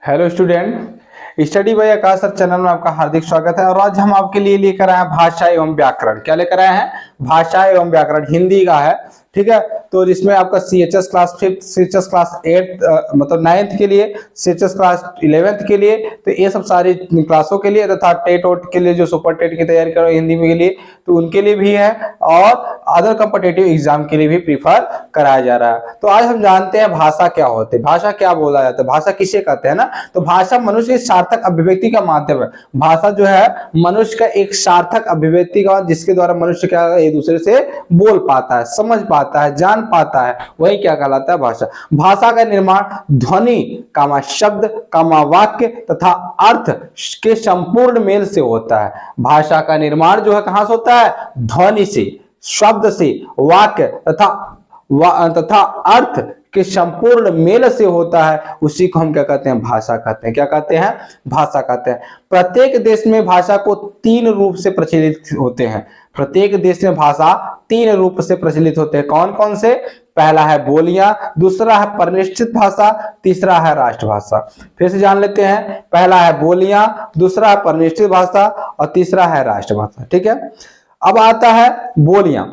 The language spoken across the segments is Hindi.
हेलो स्टूडेंट, स्टडी बाय आकाश सर चैनल में आपका हार्दिक स्वागत है। और आज हम आपके लिए लेकर आए हैं भाषा एवं व्याकरण। क्या लेकर आए हैं? भाषा एवं व्याकरण हिंदी का है, ठीक है। तो जिसमें आपका CHS class 5th, CHS class 8th मतलब 9th के लिए, CHS क्लास 11th के लिए, तो ये सब सारी क्लासों के लिए तथा टेट वोट के लिए जो सुपर टेट की तैयारी कर रहे हैं हिंदी में के लिए, तो उनके लिए भी है और अदर कॉम्पिटिटिव एग्जाम के लिए भी प्रीफर कराया जा रहा है। तो आज हम जानते हैं भाषा क्या होती है, भाषा क्या बोला जाता है, भाषा किसे कहते हैं ना। तो भाषा मनुष्य की सार्थक अभिव्यक्ति का माध्यम है। भाषा जो है मनुष्य का एक सार्थक अभिव्यक्ति का, जिसके द्वारा मनुष्य क्या एक दूसरे से बोल पाता है, समझ पाता है, जान पाता है, वही क्या कहलाता है भाषा। भाषा का निर्माण ध्वनि कामा शब्द कामा वाक्य तथा अर्थ के संपूर्ण मेल से होता है। भाषा का निर्माण जो है कहां से होता है? ध्वनि से, शब्द से, वाक्य तथा अर्थ के संपूर्ण मेल से होता है। उसी को हम क्या कहते हैं? भाषा कहते हैं। क्या कहते हैं? भाषा कहते हैं। प्रत्येक देश में भाषा को 3 रूप से प्रचलित होते हैं। प्रत्येक देश में भाषा 3 रूप से प्रचलित होते हैं। कौन कौन से? पहला है बोलियां, दूसरा है परिनिष्ठित भाषा, तीसरा है राष्ट्रभाषा। फिर से जान लेते हैं। पहला है बोलियां, दूसरा है परिनिष्ठित भाषा और तीसरा है राष्ट्रभाषा, ठीक है। अब आता है बोलियां।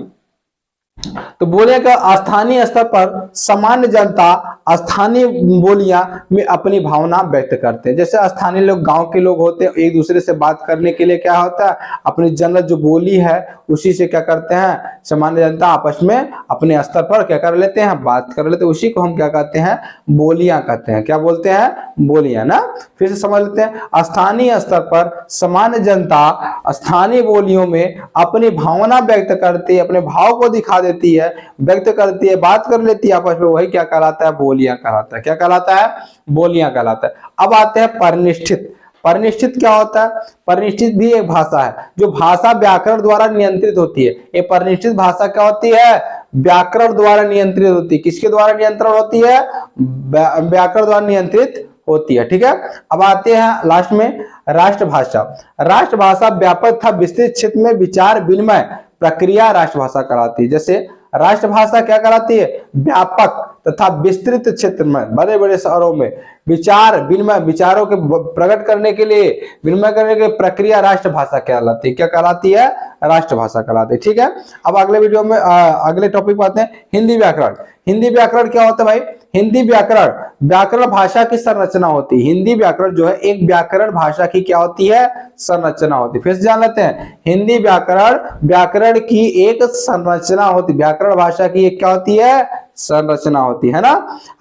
तो बोलियां का स्थानीय स्तर पर सामान्य जनता स्थानीय बोलियां में अपनी भावना व्यक्त करते हैं। जैसे स्थानीय लोग, गांव के लोग होते हैं, एक दूसरे से बात करने के लिए क्या होता है? अपनी जनरल जो बोली है उसी से क्या करते हैं? सामान्य जनता आपस में अपने स्तर पर क्या कर लेते हैं? बात कर लेते हैं। उसी को हम क्या कहते हैं? बोलियां कहते हैं। क्या बोलते हैं? बोलियां ना। फिर से समझ लेते हैं। स्थानीय स्तर पर सामान्य जनता स्थानीय बोलियों में अपनी भावना व्यक्त करती है, अपने भाव को दिखा देती है, व्यक्त करती है, बात कर लेती है आपस में, वही क्या कहलाता है? बोलियां कहलाता है। क्या कहलाता है? बोलियां कहलाता है। अब आते हैं परिनिष्ठित। परिनिष्ठित क्या होता है? परिनिष्ठित भी एक भाषा है जो भाषा व्याकरण द्वारा नियंत्रित होती है। ये परिनिष्ठित भाषा क्या होती है? व्याकरण द्वारा नियंत्रित होती है। किसके द्वारा नियंत्रण होती है? व्याकरण द्वारा नियंत्रित होती है, ठीक है। अब आते हैं लास्ट में राष्ट्रभाषा। राष्ट्रभाषा व्यापक तथा विस्तृत क्षेत्र में विचार विनिमय प्रक्रिया राष्ट्रभाषा कहलाती है। जैसे राष्ट्रभाषा क्या कहलाती है? व्यापक तथा विस्तृत क्षेत्र में, बड़े बड़े शहरों में विचार विनिमय, विचारों के प्रकट करने के लिए, विनिमय करने की प्रक्रिया राष्ट्रभाषा कहलाती है। क्या कहलाती है? राष्ट्रभाषा कहलाती है, ठीक है। अब अगले वीडियो में अगले टॉपिक पर आते हैं, हिंदी व्याकरण। हिंदी व्याकरण क्या होता है भाई? हिंदी व्याकरण व्याकरण भाषा की संरचना होती है। हिंदी व्याकरण जो है एक व्याकरण भाषा की क्या होती है? संरचना होती है। फिर से जान लेते हैं। हिंदी व्याकरण व्याकरण की एक संरचना होती है। व्याकरण भाषा की एक क्या होती है? संरचना होती है ना।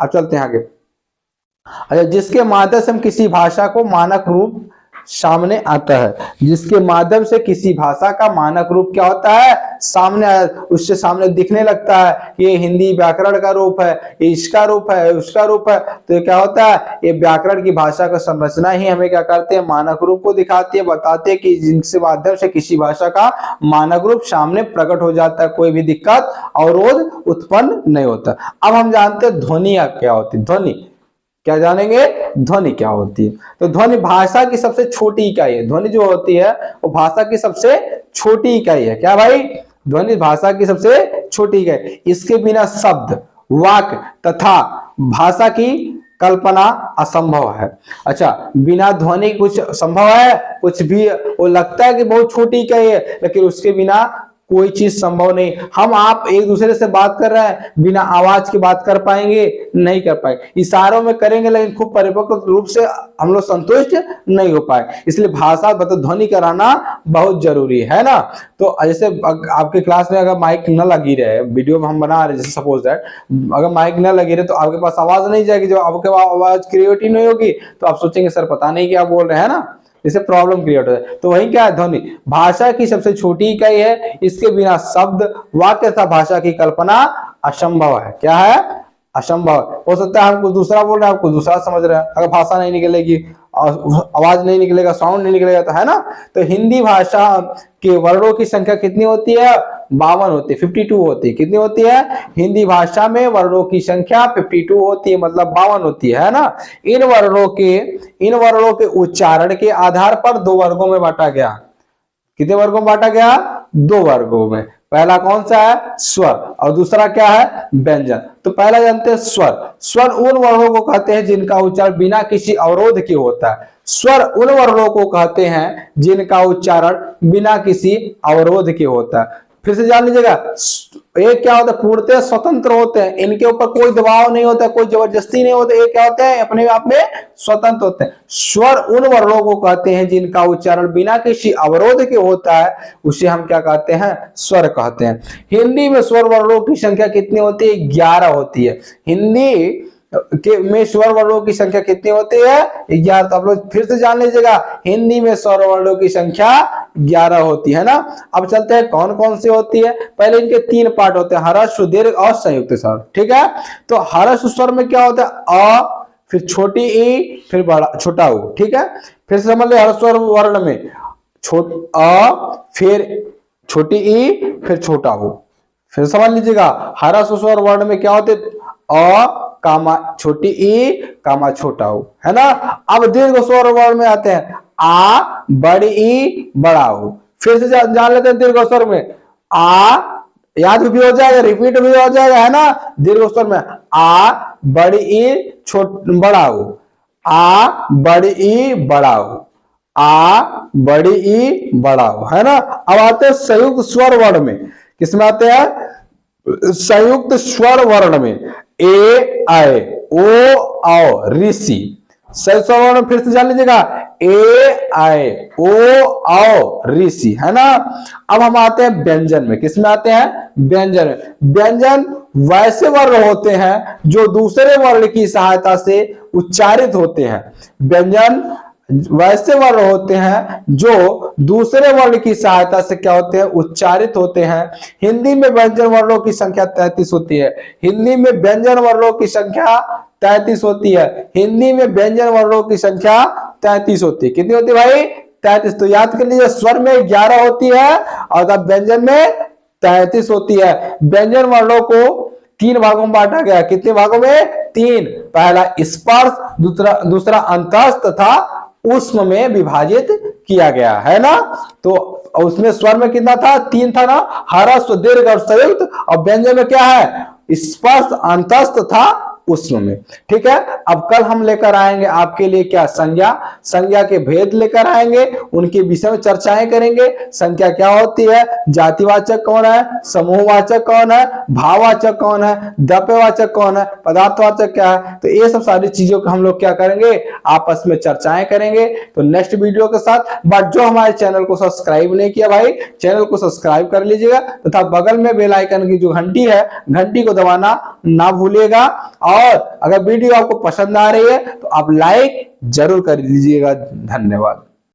अब चलते हैं आगे। अच्छा, जिसके माध्यम से हम किसी भाषा को मानक रूप सामने आता है। जिसके माध्यम से किसी भाषा का मानक रूप क्या होता है? सामने, उससे सामने दिखने लगता है ये हिंदी व्याकरण का रूप है, ये इसका रूप है, उसका रूप है। तो ये क्या होता है? ये व्याकरण की भाषा का संरचना ही हमें क्या करते हैं? मानक रूप को दिखाती है, बताते हैं कि जिनके माध्यम से किसी भाषा का मानक रूप सामने प्रकट हो जाता है, कोई भी दिक्कत अवरोध उत्पन्न नहीं होता। अब हम जानते हैं ध्वनि क्या होती है। ध्वनि क्या जानेंगे? ध्वनि क्या होती है। तो ध्वनि भाषा की सबसे छोटी इकाई है। ध्वनि जो होती है वो भाषा की सबसे छोटी इकाई है। क्या भाई? ध्वनि भाषा की सबसे छोटी इकाई। इसके बिना शब्द, वाक्य तथा भाषा की कल्पना असंभव है। अच्छा, बिना ध्वनि कुछ संभव है? कुछ भी, वो लगता है कि बहुत छोटी इकाई है, लेकिन उसके बिना कोई चीज संभव नहीं। हम आप एक दूसरे से बात कर रहे हैं, बिना आवाज की बात कर पाएंगे? नहीं कर पाएंगे। इशारों में करेंगे लेकिन खूब परिपक्व रूप से हम लोग संतुष्ट नहीं हो पाए। इसलिए भाषा मतलब ध्वनि कराना बहुत जरूरी है ना। तो जैसे आपके क्लास में अगर माइक न लगी रहे, वीडियो में हम बना रहे जैसे सपोज दैट, अगर माइक न लगी रहे तो आपके पास आवाज नहीं जाएगी। जब आपके आवाज क्रिएटिव नहीं होगी तो आप सोचेंगे सर पता नहीं क्या बोल रहे हैं ना, इससे प्रॉब्लम क्रिएट हो जाए। तो वही क्या है? ध्वनि भाषा की सबसे छोटी इकाई है। इसके बिना शब्द, वाक्य तथा भाषा की कल्पना असंभव है। क्या है? असंभव। हो सकता है हम कुछ दूसरा बोल रहे हैं, आप कुछ दूसरा समझ रहे हैं। अगर भाषा नहीं निकलेगी, आवाज नहीं निकलेगा, साउंड नहीं निकलेगा, तो है ना। तो हिंदी भाषा के वर्णों की संख्या कितनी होती है? 52 होती है, 52 होती है। कितनी होती है? हिंदी भाषा में वर्णों की संख्या 52 होती है, मतलब 52 होती है ना। इन वर्णों के उच्चारण के आधार पर 2 वर्गों में बांटा गया। कितने वर्गों में बांटा गया? 2 वर्गों में। पहला कौन सा है? स्वर, और दूसरा क्या है? व्यंजन। तो पहला जानते हैं स्वर। स्वर उन वर्णों को कहते हैं जिनका उच्चारण बिना किसी अवरोध के होता है। स्वर उन वर्णों को कहते हैं जिनका उच्चारण बिना किसी अवरोध के होता है। फिर से जान लीजिएगा, ये क्या होता है? पूर्णतः स्वतंत्र होते हैं, इनके ऊपर कोई दबाव नहीं होता, कोई जबरदस्ती नहीं होता, ये क्या होते हैं? अपने आप में स्वतंत्र होते हैं। स्वर उन वर्णों को कहते हैं जिनका उच्चारण बिना किसी अवरोध के होता है, उसे हम क्या कहते हैं? स्वर कहते हैं। हिंदी में स्वर वर्णों की संख्या कितनी होती है? 11 होती है। हिंदी के में स्वर वर्णों की संख्या कितनी होती है? 11। तो आप लोग फिर से जान लीजिएगा, हिंदी में स्वर वर्णों की संख्या 11 होती है ना। अब चलते हैं कौन कौन सी होती है। पहले इनके 3 पार्ट होते हैं, ह्रस्व, दीर्घ और संयुक्त स्वर। ठीक है, तो ह्रस्व स्वर में क्या होता है? अ, फिर छोटी ई, फिर बड़ा छोटा ऊ। ठीक है, फिर से समझ लो, ह्रस्व वर्ण में अ, फिर छोटी ई, फिर छोटा ऊ। फिर समझ लीजिएगा, ह्रस्व स्वर वर्ण में क्या होते? अ कामा छोटी ई कामा छोटा हो, है ना। अब दीर्घ स्वर वर्ण में आते हैं, आ बड़ी ई बड़ा हो। फिर से जान लेते हैं दीर्घ स्वर में, आ याद भी हो जाएगा, रिपीट भी हो जाएगा, है ना। दीर्घ स्वर में आ बड़ी ई बड़ा हो, आ बड़ी ई बड़ा हो, आ बड़ी ई बड़ा हो, है ना। अब आते हैं संयुक्त स्वर वर्ण में। किसमें आते हैं? संयुक्त स्वर वर्ण में ए आए, ओ आओ, ऋषि। संयुक्त स्वर वर्ण फिर से जान लीजिएगा, ए आए, ओ आओ, ऋषि, है ना। अब हम आते हैं व्यंजन में। किसमें आते हैं? व्यंजन में। व्यंजन वैसे वर्ण होते हैं जो दूसरे वर्ण की सहायता से उच्चारित होते हैं। व्यंजन वैसे वर्ण होते हैं जो दूसरे वर्ण की सहायता से क्या होते हैं? उच्चारित होते हैं। हिंदी में व्यंजन वर्णों की संख्या 33 होती है। हिंदी में व्यंजन वर्णों की संख्या 33 होती है। हिंदी में व्यंजन वर्णों की संख्या 33 होती है। कितनी होती है भाई? 33। तो याद कर लीजिए, स्वर में 11 होती है और व्यंजन में 33 होती है। व्यंजन वर्णों को 3 भागों में बांटा गया। कितने भागों में? 3। पहला स्पर्श, दूसरा अंतस्थ तथा ऊष्म में विभाजित किया गया, है ना। तो उसमें स्वर में कितना था? 3 था ना, ह्रस्व, दीर्घ और संयुक्त। और व्यंजन में क्या है? स्पर्श, अंतस्थ तथा ऊष्म में। ठीक है, अब कल हम लेकर आएंगे आपके लिए क्या? संज्ञा। संज्ञा के भेद लेकर आएंगे, उनके विषय में चर्चाएं करेंगे। संख्या क्या होती है, जातिवाचक कौन है, समूहवाचक कौन है, भाववाचक कौन है, द्रव्यवाचक कौन है, पदार्थवाचक क्या है। तो ये सब सारी चीजों को हम लोग क्या करेंगे? आपस में चर्चाएं करेंगे। तो नेक्स्ट वीडियो के साथ, बट जो हमारे चैनल को सब्सक्राइब नहीं किया भाई, चैनल को सब्सक्राइब कर लीजिएगा तथा बगल में बेल आइकन की जो घंटी है, घंटी को दबाना ना भूलिएगा। और अगर वीडियो आपको पसंद आ रही है तो आप लाइक जरूर कर दीजिएगा। धन्यवाद।